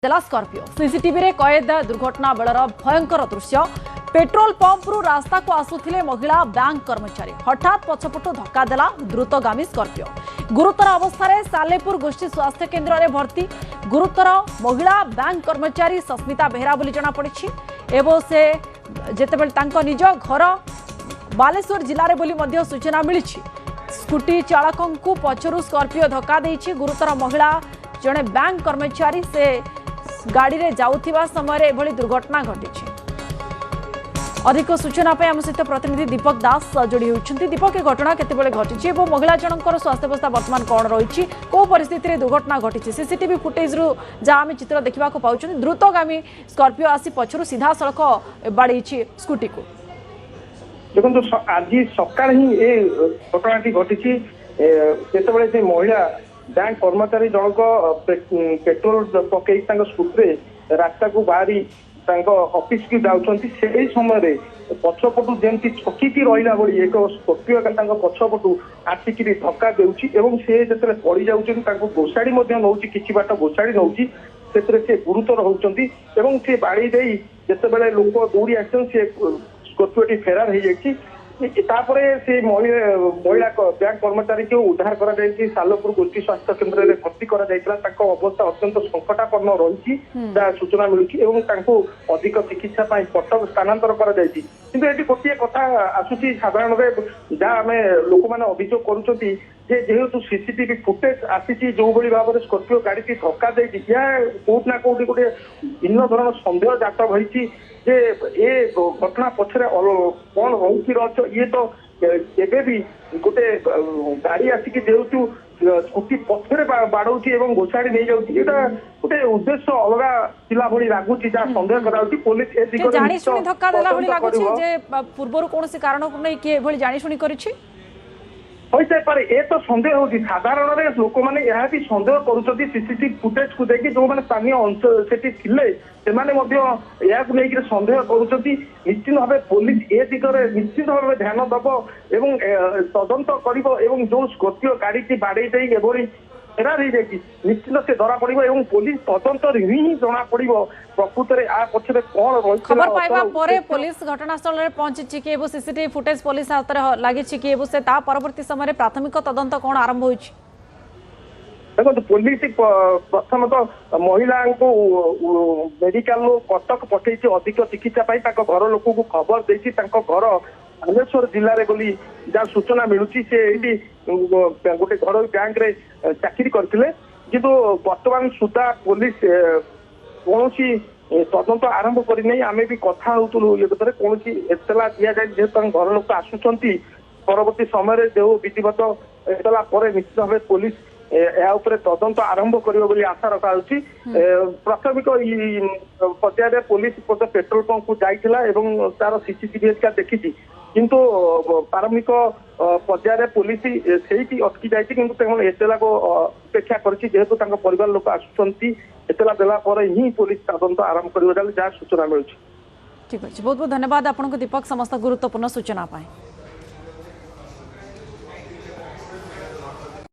देला Scorpio CCTV रे कैद दुर्घटना बेलर भयंकर दृश्य पेट्रोल पंप रु रास्ता को आसुथिले महिला बैंक कर्मचारी हठात पछपटु धक्का देला द्रुतगामी स्कॉर्पियो गुरुतर अवस्था सालेपुर गोष्ठी स्वास्थ्य केन्द्र में भर्ती गुरुतर महिला बैंक कर्मचारी सस्मिता बेहरा बोली जना पड़ी एवं से जेतेबेले तांको निज घर बालेश्वर जिले बोली मध्य सूचना मिली स्कूटी चालक को पछरु स्कॉर्पियो धक्का देछि गुरुतर महिला जड़े बैंक कर्मचारी से गाड़ी रे जाउथिबा समय एभली दुर्घटना घटी अधिक सूचना पे आम सहित प्रतिनिधि दीपक दास जोड़ी होती दीपक ए घटना केतेबेले घटी महिला जनकर स्वास्थ्य अवस्था वर्तमान कौन रही को परिस्थिति रे दुर्घटना घटी सीसीटीवी फुटेज रु जहाँ आम चित्र देखा पाँच द्रुतगामी स्कॉर्पियो आसी पछरु सीधा सड़क बाड़ी स्कूटी को देखो आज सकाळ ही ए घटनाटी घटी से महिला बैंक कर्मचारी जनक पेट्रोल पकई स्कूटी रास्ता को बाहरी ऑफिस की जाऊँच से समय पछपटू जमी छकी रहा भाई एक स्कॉर्पियो पछपटू आसिक धक्का देउछि एवं से जो पड़ जाऊँ घोषाड़ी नौ कि बाट घोषाड़ी नौ से गुरुतर होती से बाड़ी दे जिते लोक दौड़ी आस स्कॉर्पियो फेरार हो जाए तापरे से महिला बैंक कर्मचारी को उद्धार करा सालपुर गोष्ठी स्वास्थ्य केन्द्र में भर्ती करा अवस्था अत्यंत संकटापन्न रही सूचना मिलूँ और अधिक चिकित्सा कटक स्थानांतर कर गोटे कथा आसूसी साधारण जहाँ आम लोक मैंने अभियोग करुँच जेहेतु सीसीटीवी फुटेज आसी जो भाव में स्कॉर्पियो गाड़ी की धक्का दे कौटना कौटी गोटे भिन्न धरण सन्देह जात होती जे ए घटना पछरे कौन हो ये तो एबे भी गोटे गाड़ी आसिक जेहेतु स्कूटी पछरे बाड़ौची एवं घोषाड़ी नहीं जाऊँगी यहाँ गोटे उद्देश्य अलग पिला भली लगुच जहाँ सन्देह कराउछि पुलिस ए दिगरे धक्का देला भली लागुछि जे पूर्वरु कोनोसी कारण को नै कि एभली जानि सुनि करिछि होइसारे ए तो सन्देह होती साधारण लोक मैंने यह भी सन्देह करुँच सीसीटीवी फुटेज को देखिए जो मैंने स्थानीय अंचल से से सन्देह करुँच निश्चित भाव पुलिस ए दिगरे निश्चित भाव ध्यान दब एवं तदंत कर जो स्कॉर्पियो गाड़ी की बाड़े एभली फेरार हो जाए निश्चित से धरा पड़ो और पुलिस तदंत ही जना पड़ो प्रकृत में आ पछरे कौन रही खबर पाइबा परे पुलिस घटनास्थल में पहुंची कि सीसीटीवी फुटेज पुलिस हाथ में लगी कि से परवर्ती समय प्राथमिक तदंत कौन आरंभ हो देखो पुलिस प्रथम तो महिला को मेडिकल कटक पठे अधिक चिकित्सा घर लोक को खबर देती घर बालेश्वर जिले में बोली जहाँ सूचना मिलूँ से गोटे घर बैंक रे चाकरी करते किंतु वर्तमान सुधा पुलिस कौन तदंत आरंभ करनी आम भी कथा होलु ये कौन एतला दि जाए जेहेतु घर लोक आसुंच परवर्ती समय जो विधिवत एतला निश्चित भाव पुलिस या तदंत आरंभ कर आशा रखा प्राथमिक पर्यायर पुलिस पेट्रोल पंप को जाइला तार सीसीटीवी देखी किंतु प्रारंभिक पर्यायर पुलिस से अटकी जाती एतला को अपेक्षा करेतु परिवार लोक आसुंच एतला देला ही पुलिस तदंत आरंभ कर जहाँ सूचना मिलूँ। ठीक अच्छे बहुत बहुत धन्यवाद आपको दीपक समस्त गुरुत्वपूर्ण सूचना पाए।